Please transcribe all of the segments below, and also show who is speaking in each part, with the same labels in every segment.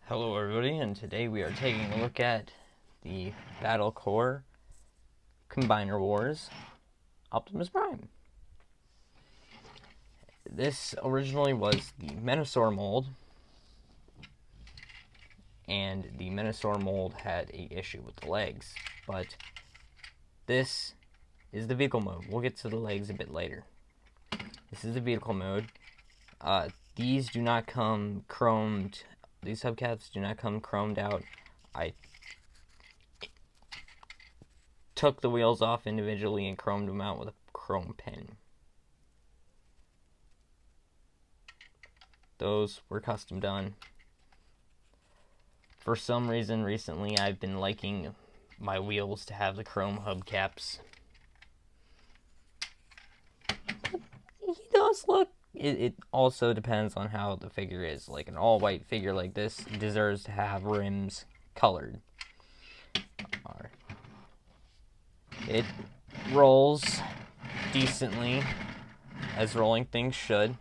Speaker 1: Hello everybody, and today we are taking a look at the Battle Core Combiner Wars Optimus Prime. This originally was the Menasor mold, and the Menasor mold had an issue with the legs, but this is the vehicle mode. We'll get to the legs a bit later. This is the vehicle mode. These do not come chromed. These hubcaps do not come chromed out. I took the wheels off individually and chromed them out with a chrome pen. Those were custom done. For some reason recently I've been liking my wheels to have the chrome hubcaps. He does look. It also depends on how the figure is. Like an all-white figure like this deserves to have rims colored. It rolls decently, as rolling things should.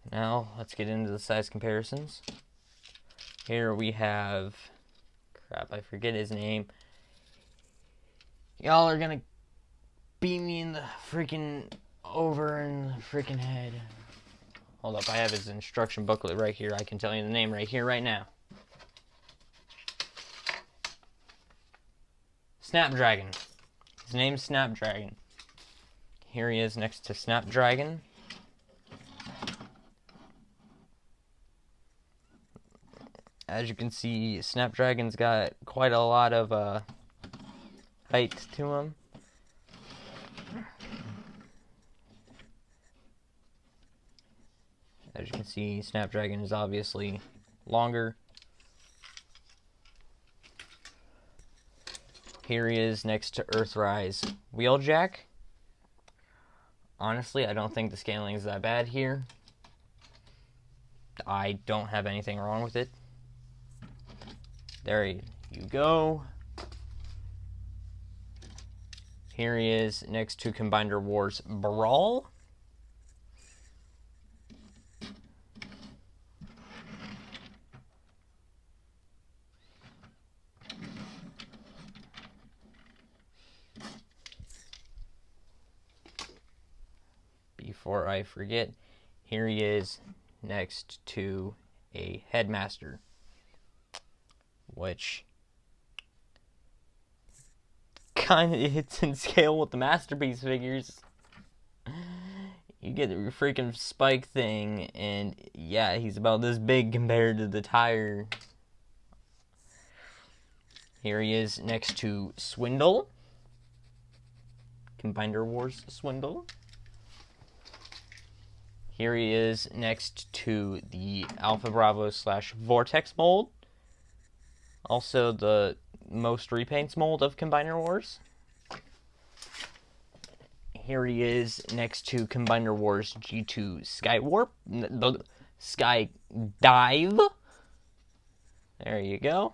Speaker 1: Now, let's get into the size comparisons. Here we have... Crap, I forget his name. Y'all are gonna beat me in the freaking... over in the freaking head. Hold up, I have his instruction booklet right here. I can tell you the name right here, right now. Snapdragon. His name's Snapdragon. Here he is next to Snapdragon. As you can see, Snapdragon's got quite a lot of height to him. As you can see, Snapdragon is obviously longer. Here he is next to Earthrise Wheeljack. Honestly, I don't think the scaling is that bad here. I don't have anything wrong with it. There you go. Here he is next to Combiner Wars Brawl. Before I forget, here he is next to a Headmaster, which kind of hits in scale with the Masterpiece figures. You get the freaking Spike thing, and yeah, he's about this big compared to the tire. Here he is next to Swindle, Combiner Wars Swindle. Here he is next to the Alpha Bravo / Vortex mold. Also the most repaints mold of Combiner Wars. Here he is next to Combiner Wars G2 Skywarp. The Sky Dive. There you go.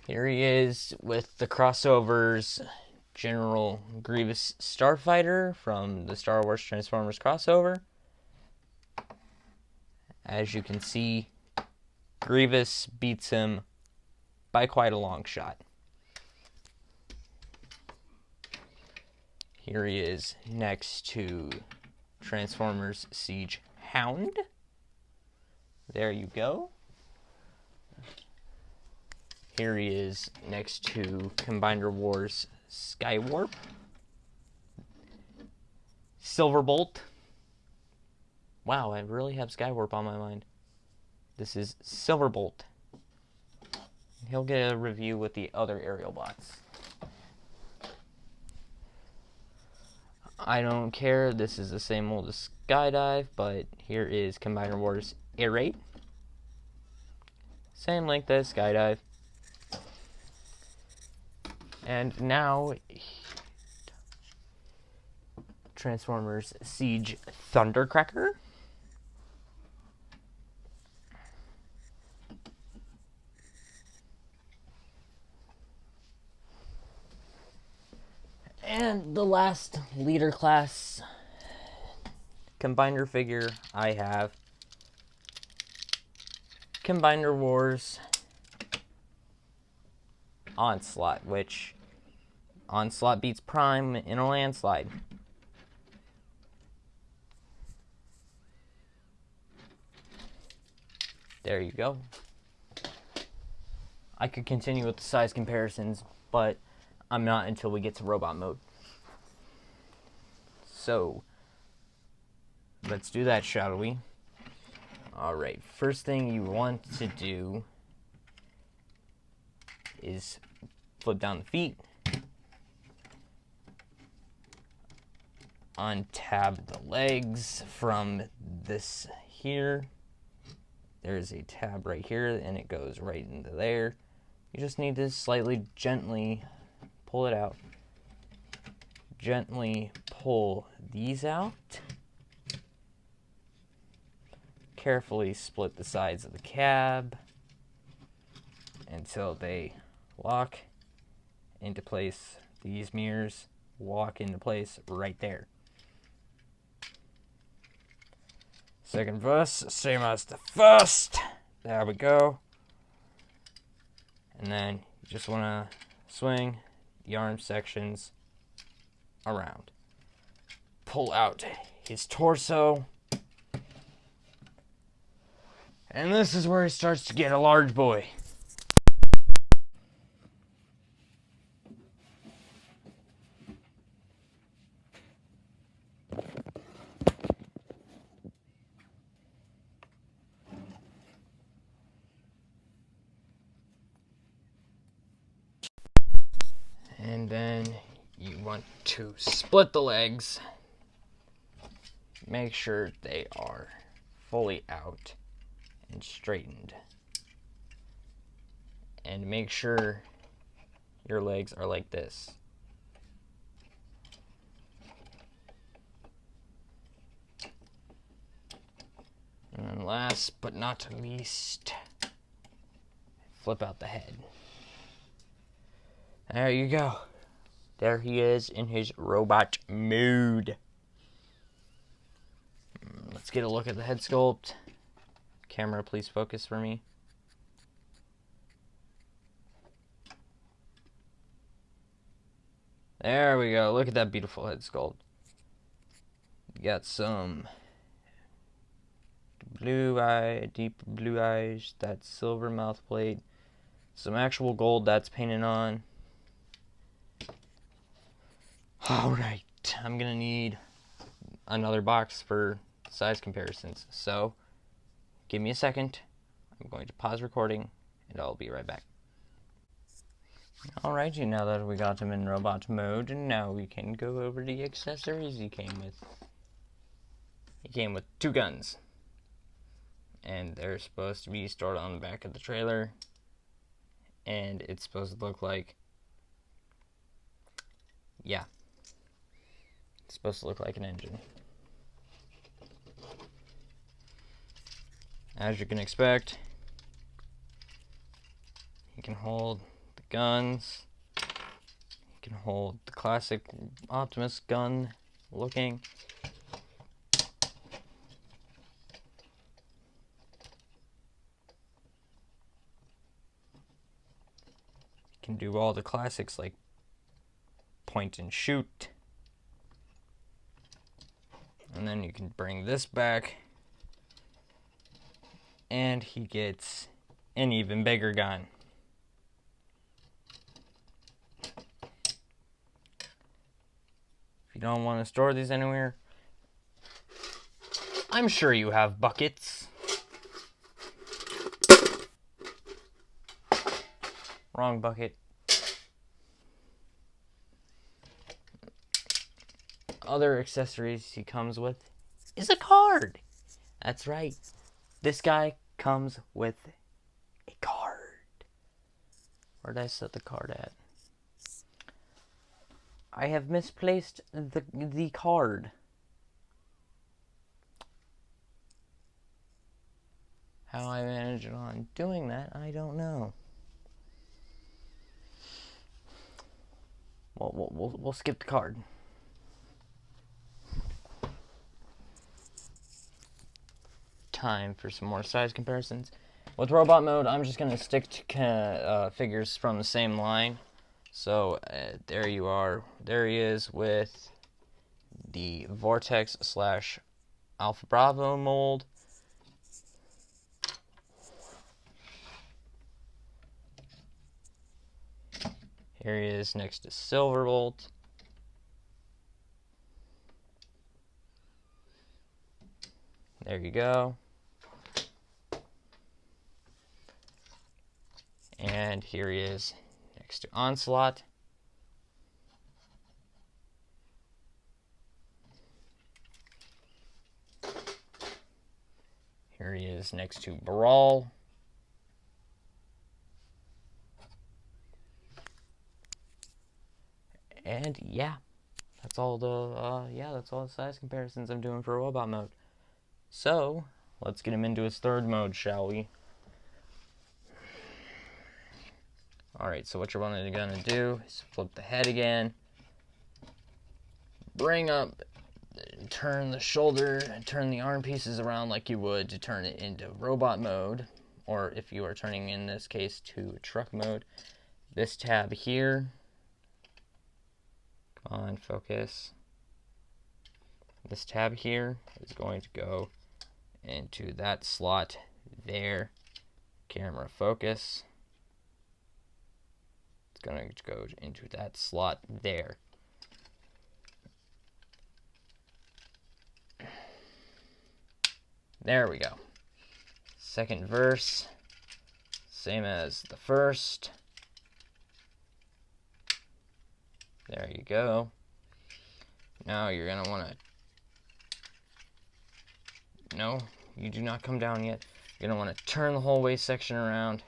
Speaker 1: Here he is with the crossovers General Grievous Starfighter from the Star Wars Transformers crossover. As you can see, Grievous beats him by quite a long shot. Here he is next to Transformers Siege Hound. There you go. Here he is next to Combiner Wars Skywarp. Silverbolt. Wow, I really have Skywarp on my mind. This is Silverbolt. He'll get a review with the other aerial bots. I don't care, this is the same old as Skydive, but here is Combiner Wars Air Raid. Same length as Skydive. And now, Transformers Siege Thundercracker. And the last leader class combiner figure, I have Combiner Wars Onslaught, which Onslaught beats Prime in a landslide. There you go. I could continue with the size comparisons, but I'm not until we get to robot mode. So, let's do that, shall we? Alright, first thing you want to do is flip down the feet, untab the legs from this here. There's a tab right here, and it goes right into there. You just need to slightly gently pull it out. Gently pull these out. Carefully split the sides of the cab until they lock into place. These mirrors lock into place right there. Second verse, same as the first. There we go. And then you just want to swing the arm sections around. Pull out his torso. And this is where he starts to get a large boy. And then you want to split the legs. Make sure they are fully out and straightened. And make sure your legs are like this. And then last but not least, flip out the head. There you go. There he is in his robot mode. Let's get a look at the head sculpt. Camera, please focus for me. There we go. Look at that beautiful head sculpt. You got some deep blue eyes, that silver mouth plate, some actual gold that's painted on. Alright, I'm gonna need another box for size comparisons, so give me a second. I'm going to pause recording and I'll be right back. Alrighty, now that we got him in robot mode, and now we can go over the accessories he came with. He came with 2 guns, and they're supposed to be stored on the back of the trailer, and it's supposed to look like, yeah, it's supposed to look like an engine. As you can expect, you can hold the guns, you can hold the classic Optimus gun looking. You can do all the classics like point and shoot. And then you can bring this back, and he gets an even bigger gun. If you don't want to store these anywhere, I'm sure you have buckets. Wrong bucket. Other accessories he comes with is a card. That's right. This guy comes with a card. Where did I set the card at? I have misplaced the card. How I managed on doing that, I don't know. We'll skip the card. time for some more size comparisons. With robot mode, I'm just going to stick to figures from the same line. So there you are. There he is with the Vortex / Alpha Bravo mold. Here he is next to Silverbolt. There you go. And here he is next to Onslaught. Here he is next to Brawl. And yeah, that's all the size comparisons I'm doing for robot mode. So let's get him into his third mode, shall we? Alright, so what you're gonna do is flip the head again, bring up, turn the shoulder, turn the arm pieces around like you would to turn it into robot mode, or if you are turning in this case to truck mode. This tab here, come on, focus. This tab here is going to go into that slot there. Camera focus. It's going to go into that slot there. There we go. Second verse, same as the first. There you go. Now you're going to want to... No, you do not come down yet. You're going to want to turn the whole waist section around.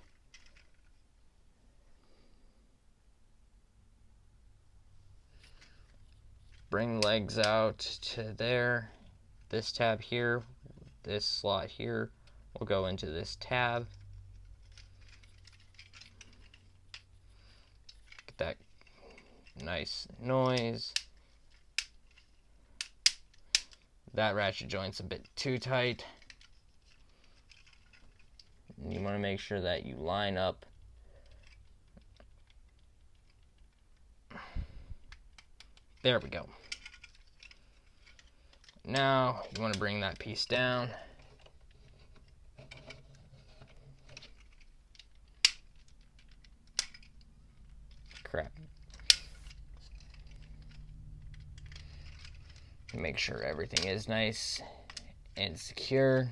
Speaker 1: Bring legs out to there. This tab here, this slot here will go into this tab. Get that nice noise. That ratchet joint's a bit too tight. You want to make sure that you line up. There we go. Now you want to bring that piece down. Crap. Make sure everything is nice and secure.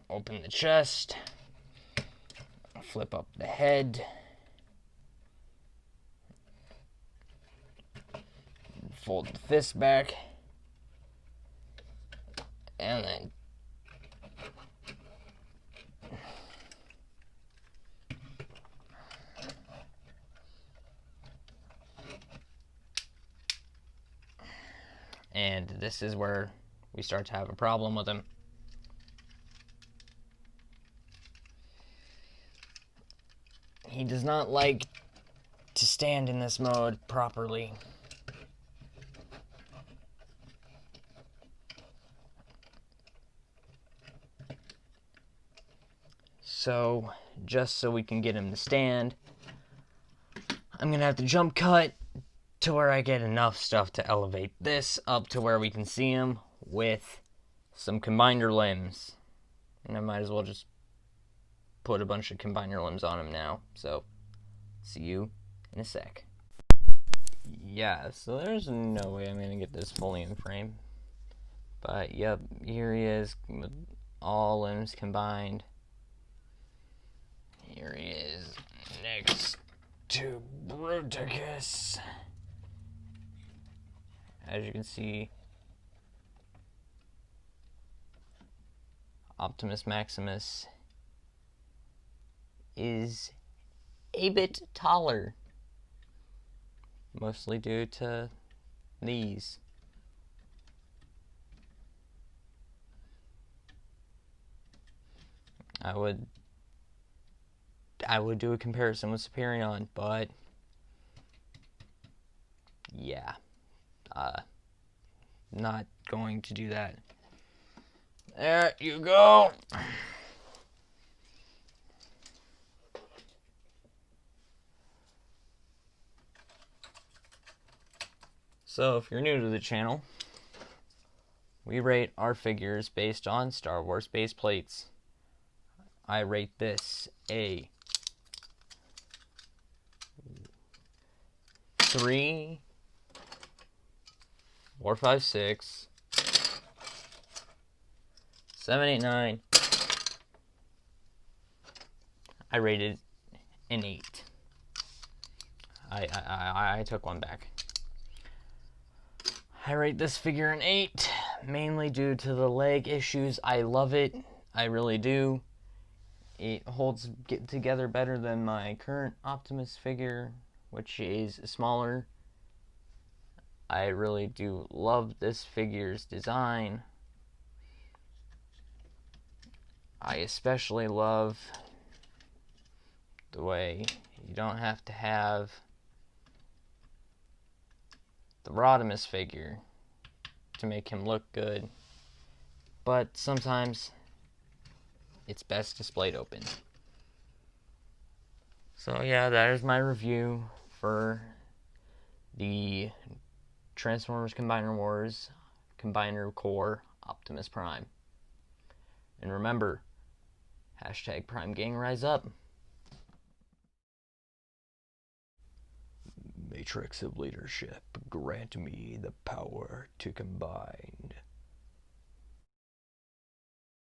Speaker 1: Open the chest. Flip up the head. Fold the fist back. And then this is where we start to have a problem with him. He does not like to stand in this mode properly. So, just so we can get him to stand, I'm going to have to jump cut to where I get enough stuff to elevate this up to where we can see him with some combiner limbs. And I might as well just put a bunch of combiner limbs on him now. So, see you in a sec. Yeah, so there's no way I'm going to get this fully in frame. But, yep, here he is with all limbs combined. Here he is next to Bruticus. As you can see, Optimus Maximus is a bit taller, mostly due to these. I would do a comparison with Superion, but yeah, not going to do that. There you go. So if you're new to the channel, we rate our figures based on Star Wars base plates. I rate this a 3, 4, 5, 6, 7, 8, 9. I rated an 8. I took one back. I rate this figure an 8, mainly due to the leg issues. I love it. I really do. It holds together better than my current Optimus figure, which is smaller. I really do love this figure's design. I especially love the way you don't have to have the Rodimus figure to make him look good, but sometimes it's best displayed open. So yeah, that is my review for the Transformers Combiner Wars Combiner Core Optimus Prime. And remember, hashtag Prime Gang Rise Up. Matrix of Leadership, grant me the power to combine.